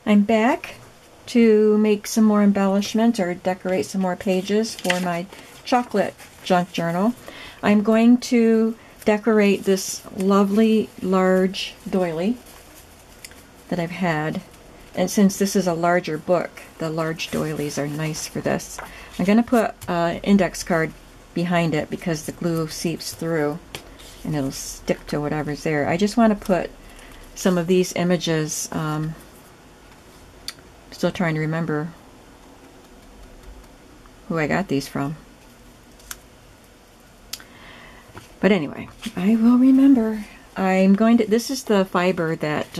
I'm back to make some more embellishment or decorate some more pages for my chocolate junk journal. I'm going to decorate this lovely large doily that I've had, and since this is a larger book, the large doilies are nice for this. I'm going to put an index card behind it because the glue seeps through and it'll stick to whatever's there. I just want to put some of these images, still trying to remember who I got these from. But anyway, I will remember. I'm going to, this is the fiber that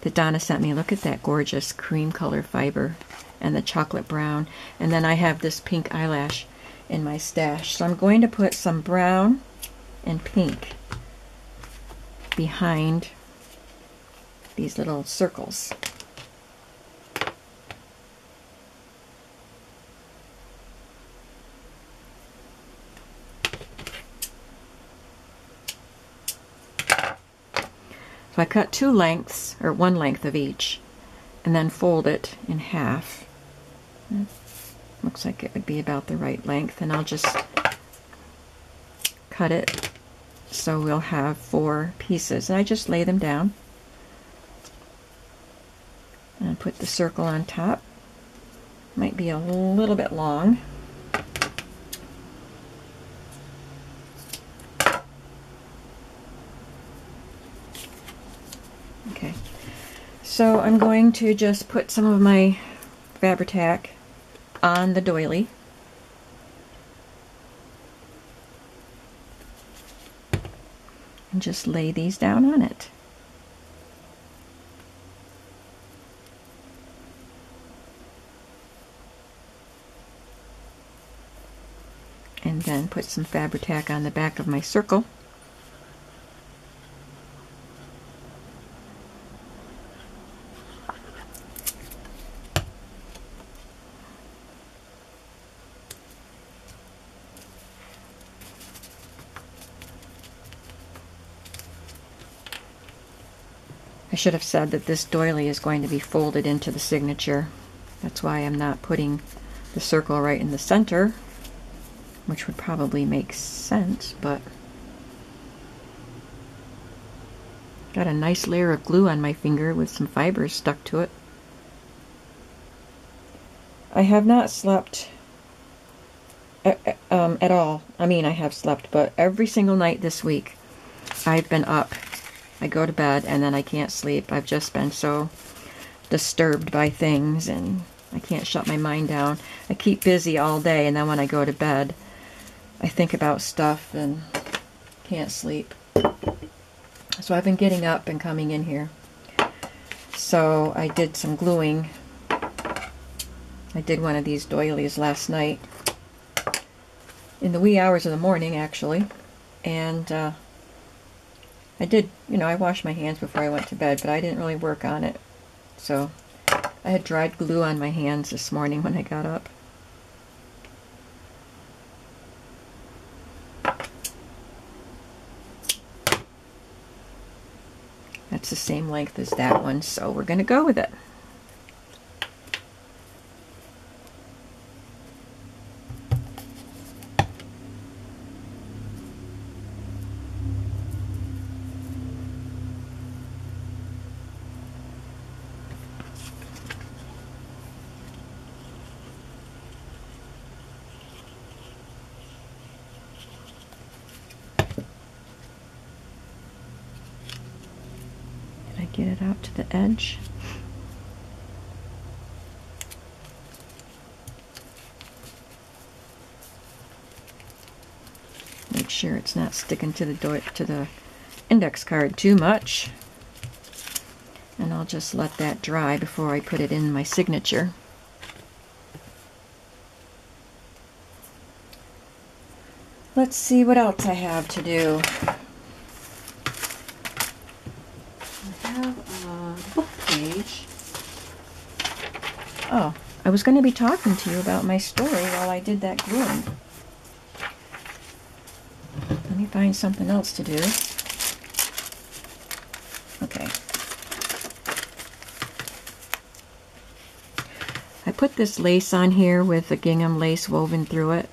that Donna sent me. Look at that gorgeous cream color fiber and the chocolate brown. And then I have this pink eyelash in my stash. So I'm going to put some brown and pink behind these little circles. So I cut two lengths, or one length of each, and then fold it in half. Looks like it would be about the right length, and I'll just cut it so we'll have 4 pieces. And I just lay them down and put the circle on top. Might be a little bit long. Okay, so I'm going to just put some of my Fabri-Tac on the doily. And just lay these down on it. And then put some Fabri-Tac on the back of my circle. I should have said that this doily is going to be folded into the signature. That's why I'm not putting the circle right in the center, which would probably make sense, but got a nice layer of glue on my finger with some fibers stuck to it. I have not slept at all. I mean, I have slept, but every single night this week I've been up. I go to bed and then I can't sleep. I've just been so disturbed by things and I can't shut my mind down. I keep busy all day, and then when I go to bed I think about stuff and can't sleep. So I've been getting up and coming in here. So I did some gluing. I did one of these doilies last night in the wee hours of the morning, actually, and I did, you know, I washed my hands before I went to bed, but I didn't really work on it. So I had dried glue on my hands this morning when I got up. That's the same length as that one, so we're going to go with it. Get it out to the edge. Make sure it's not sticking to the index card too much. And I'll just let that dry before I put it in my signature. Let's see what else I have to do. Book page. Oh, I was going to be talking to you about my story while I did that gluing. Let me find something else to do. Okay. I put this lace on here with the gingham lace woven through it.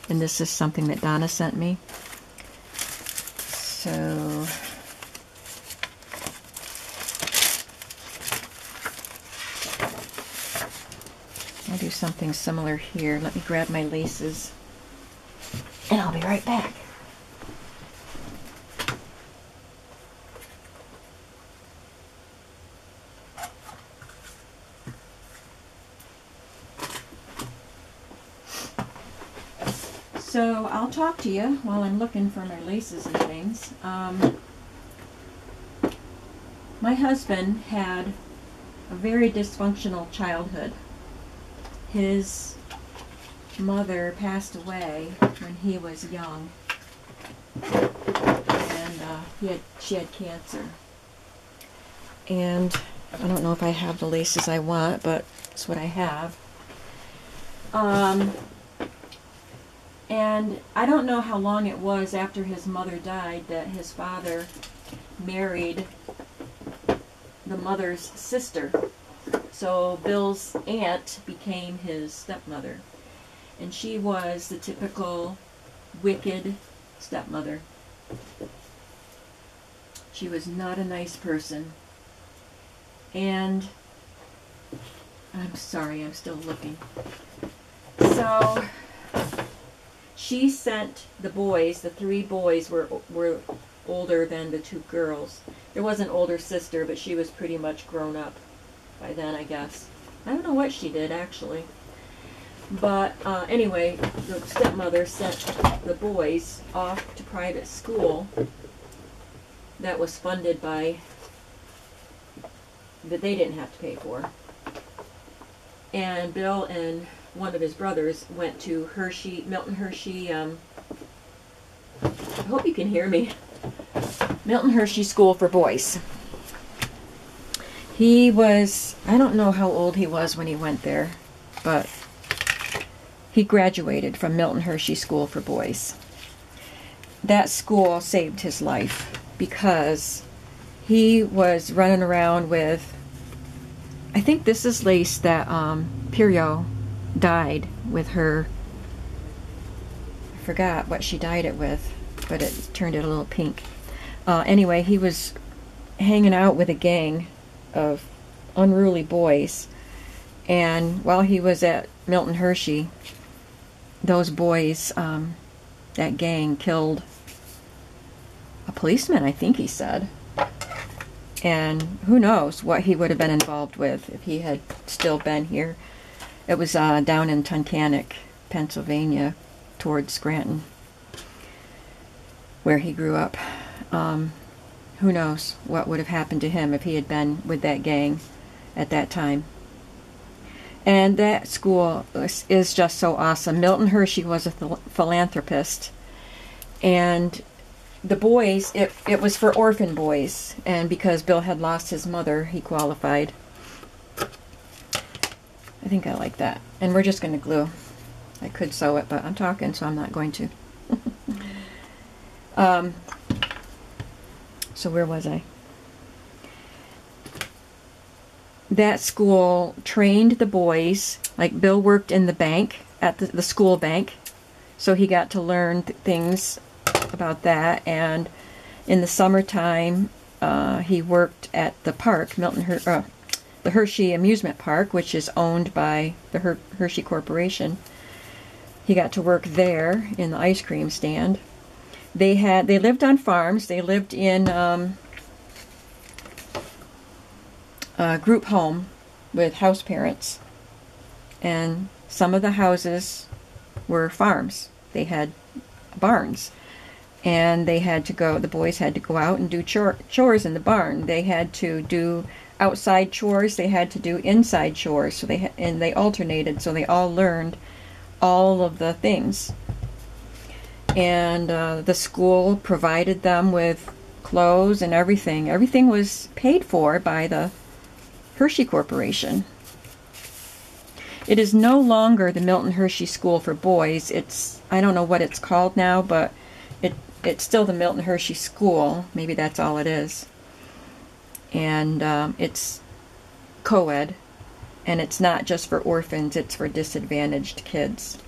And this is something that Donna sent me. So I'll do something similar here. Let me grab my laces and I'll be right back. So I'll talk to you while I'm looking for my laces and things. My husband had a very dysfunctional childhood. His mother passed away when he was young, and she had cancer. And I don't know if I have the laces I want, but it's what I have. And I don't know how long it was after his mother died that his father married the mother's sister. So Bill's aunt became his stepmother. And she was the typical wicked stepmother. She was not a nice person. And I'm sorry, I'm still looking. So she sent the boys, the 3 boys were older than the 2 girls. There was an older sister, but she was pretty much grown up by then, I guess. I don't know what she did, actually. But anyway, the stepmother sent the boys off to private school that was funded by, that they didn't have to pay for. And Bill and one of his brothers went to Hershey, Milton Hershey, I hope you can hear me, Milton Hershey School for Boys. He was, I don't know how old he was when he went there, but he graduated from Milton Hershey School for Boys. That school saved his life because he was running around with, I think this is lace that Pirio dyed with her. I forgot what she dyed it with, but it turned it a little pink. Anyway, he was hanging out with a gang of unruly boys, and while he was at Milton Hershey, those boys, that gang, killed a policeman, I think he said. And who knows what he would have been involved with if he had still been here. It was down in Tunkhannock, Pennsylvania, towards Scranton, where he grew up. Who knows what would have happened to him if he had been with that gang at that time. And that school is just so awesome. Milton Hershey was a philanthropist. And the boys, it was for orphan boys. And because Bill had lost his mother, he qualified. I think I like that. And we're just going to glue. I could sew it, but I'm talking, so I'm not going to. So where was I? That school trained the boys. Like, Bill worked in the bank, at the school bank, so he got to learn things about that. And in the summertime, he worked at the park, the Hershey Amusement Park, which is owned by the Hershey Corporation. He got to work there in the ice cream stand. They lived on farms. They lived in a group home with house parents. And some of the houses were farms. They had barns. And they had to go, the boys had to go out and do chores in the barn. They had to do outside chores. They had to do inside chores. So they alternated, so they all learned all of the things. And the school provided them with clothes and everything. Everything was paid for by the Hershey Corporation. It is no longer the Milton Hershey School for Boys. I don't know what it's called now, but it's still the Milton Hershey School. Maybe that's all it is. And it's co-ed. And it's not just for orphans, it's for disadvantaged kids.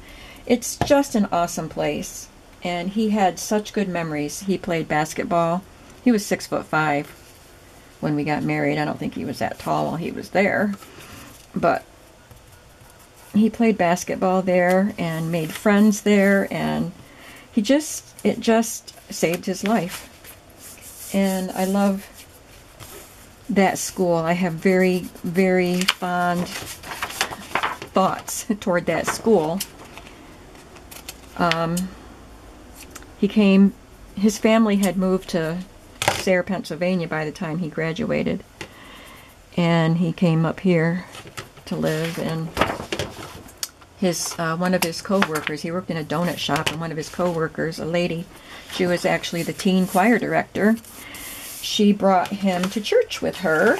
It's just an awesome place. And he had such good memories. He played basketball. He was 6'5" when we got married. I don't think he was that tall while he was there. But he played basketball there and made friends there, and it just saved his life. And I love that school. I have very, very fond thoughts toward that school. His family had moved to Sayre, Pennsylvania by the time he graduated. And he came up here to live, and one of his co-workers, he worked in a donut shop, and one of his co-workers, a lady, she was actually the teen choir director. She brought him to church with her,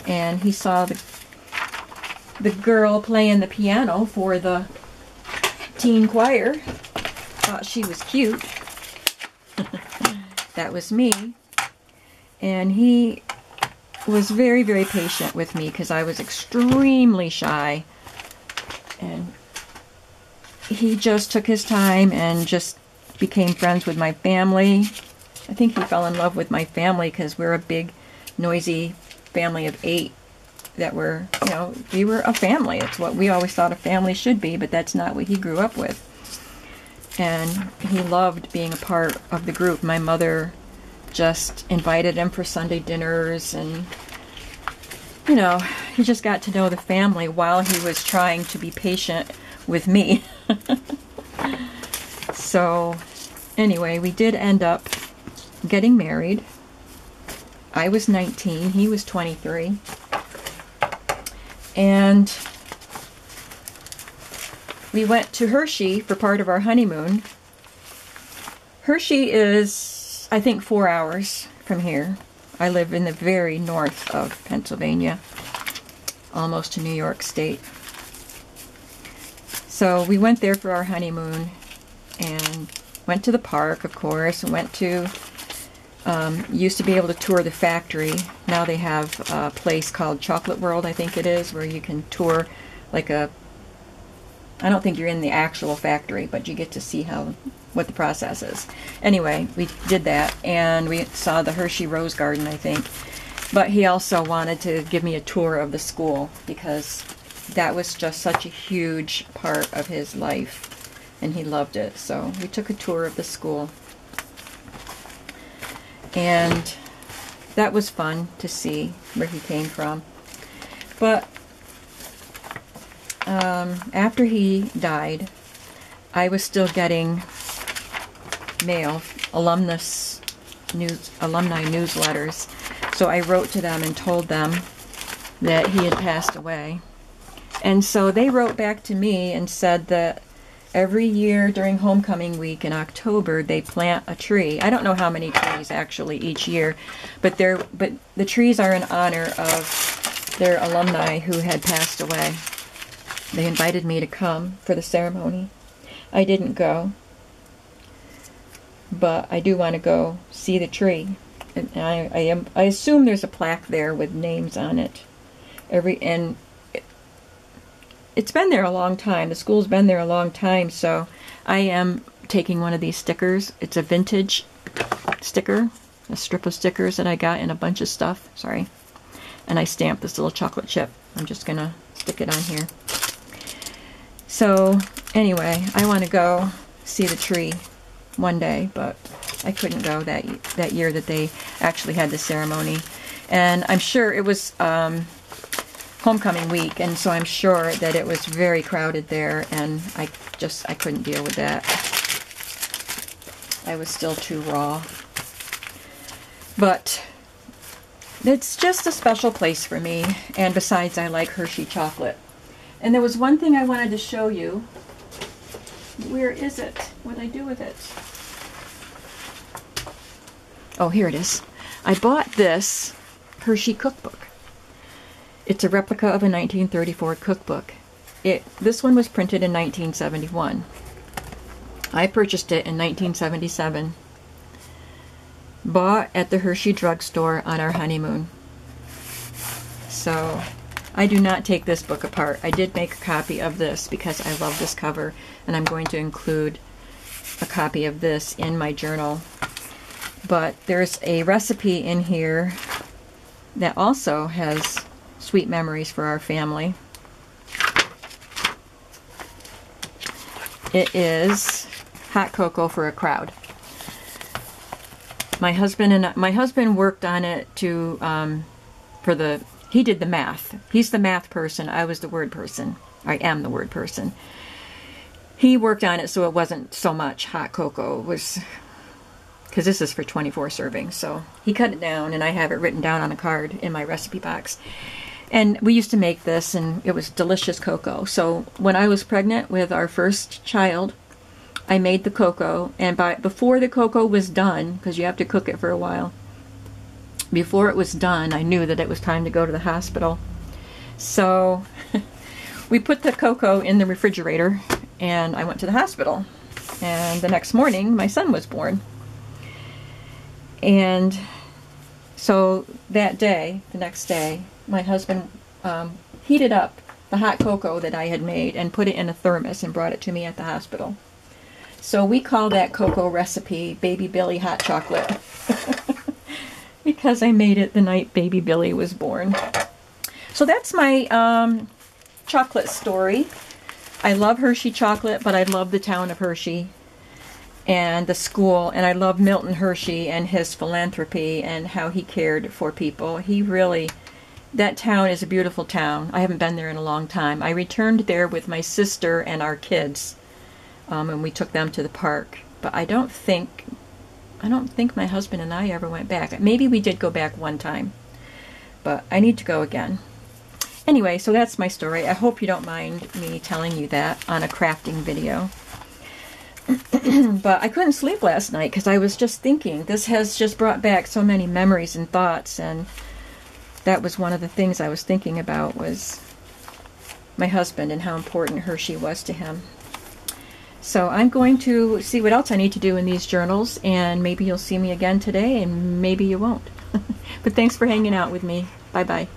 and he saw the girl playing the piano for the teen choir. Thought she was cute. That was me. And he was very, very patient with me because I was extremely shy. And he just took his time and just became friends with my family. I think he fell in love with my family because we're a big, noisy family of 8 that were, we were a family. It's what we always thought a family should be, but that's not what he grew up with. And he loved being a part of the group. My mother just invited him for Sunday dinners, and he just got to know the family while he was trying to be patient with me. So anyway, we did end up getting married. I was 19, he was 23. And we went to Hershey for part of our honeymoon. Hershey is, I think, 4 hours from here. I live in the very north of Pennsylvania, almost to New York State. So we went there for our honeymoon and went to the park, of course, and went to, used to be able to tour the factory. Now they have a place called Chocolate World, I think it is, where you can tour like I don't think you're in the actual factory, but you get to see what the process is. Anyway, we did that, and we saw the Hershey Rose Garden, I think. But he also wanted to give me a tour of the school because that was just such a huge part of his life, and he loved it. So we took a tour of the school, and that was fun to see where he came from. But after he died, I was still getting mail, alumni newsletters. So I wrote to them and told them that he had passed away. And so they wrote back to me and said that every year during homecoming week in October, they plant a tree. I don't know how many trees actually each year, but the trees are in honor of their alumni who had passed away. They invited me to come for the ceremony. I didn't go, but I do want to go see the tree. And I assume there's a plaque there with names on it. It's been there a long time. The school's been there a long time, so I am taking one of these stickers. It's a vintage sticker, a strip of stickers that I got in a bunch of stuff. Sorry. And I stamped this little chocolate chip. I'm just going to stick it on here. So anyway, I want to go see the tree one day, but I couldn't go that year that they actually had the ceremony. And I'm sure it was homecoming week, and so I'm sure that it was very crowded there, and I couldn't deal with that. I was still too raw. But it's just a special place for me, and besides, I like Hershey chocolate. And there was one thing I wanted to show you. Where is it? What did I do with it? Oh, here it is. I bought this Hershey cookbook. It's a replica of a 1934 cookbook. This one was printed in 1971. I purchased it in 1977. Bought at the Hershey drugstore on our honeymoon. So I do not take this book apart. I did make a copy of this because I love this cover, and I'm going to include a copy of this in my journal. But there's a recipe in here that also has sweet memories for our family. It is hot cocoa for a crowd. My husband worked on it to he did the math. He's the math person. I was the word person. I am the word person. He worked on it so it wasn't so much hot cocoa. It was because this is for 24 servings. So he cut it down, and I have it written down on a card in my recipe box. And we used to make this, and it was delicious cocoa. So when I was pregnant with our first child, I made the cocoa, and before the cocoa was done, because you have to cook it for a while, before it was done, I knew that it was time to go to the hospital. So we put the cocoa in the refrigerator, and I went to the hospital. And the next morning, my son was born. And so that day, the next day, my husband heated up the hot cocoa that I had made and put it in a thermos and brought it to me at the hospital. So we call that cocoa recipe Baby Billy Hot Chocolate because I made it the night Baby Billy was born. So that's my chocolate story. I love Hershey chocolate, but I love the town of Hershey and the school, and I love Milton Hershey and his philanthropy and how he cared for people. That town is a beautiful town. I haven't been there in a long time. I returned there with my sister and our kids. And we took them to the park. But I don't think my husband and I ever went back. Maybe we did go back one time, but I need to go again. Anyway, so that's my story. I hope you don't mind me telling you that on a crafting video. But I couldn't sleep last night because I was just thinking. This has just brought back so many memories and thoughts, and that was one of the things I was thinking about, was my husband and how important Hershey was to him. So I'm going to see what else I need to do in these journals, and maybe you'll see me again today, and maybe you won't. But thanks for hanging out with me. Bye-bye.